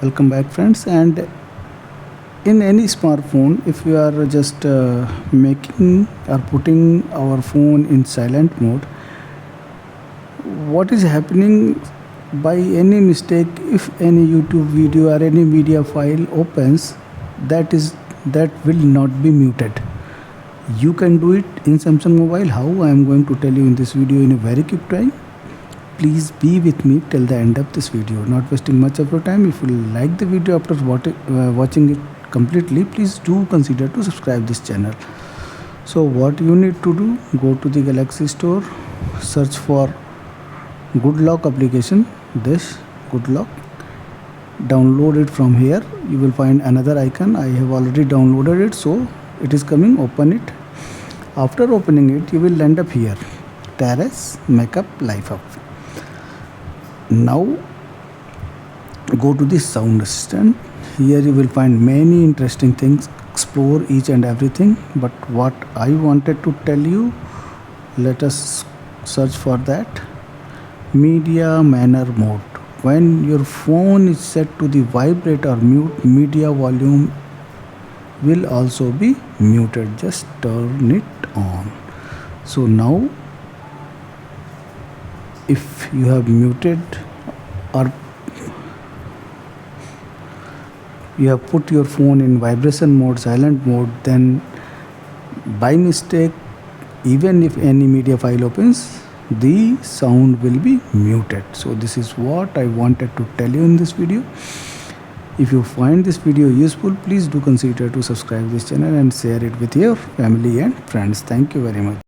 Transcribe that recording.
Welcome back, friends. And in any smartphone, if we are just making or putting our phone in silent mode, what is happening by any mistake, if any YouTube video or any media file opens, that will not be muted. You can do it in Samsung Mobile. How? I am going to tell you in this video in a very quick time. Please be with me till the end of this video, not wasting much of your time. If you like the video after watching it completely, please do consider to subscribe this channel. So what you need to do, go to the Galaxy Store, search for Good Lock application, this Good Lock, download it from here. You will find another icon. I have already downloaded it, so it is coming. Open it. After opening it, you will end up here, Terrace Makeup Life Up. Now go to the sound assistant. Here you will find many interesting things. Explore each and everything, but what I wanted to tell you, let us search for that. Media manner mode. When your phone is set to the vibrate or mute, media volume will also be muted. Just turn it on. So now if you have muted or you have put your phone in vibration mode, silent mode, then by mistake, even if any media file opens, the sound will be muted. So this is what I wanted to tell you in this video. If you find this video useful, please do consider to subscribe this channel and share it with your family and friends. Thank you very much.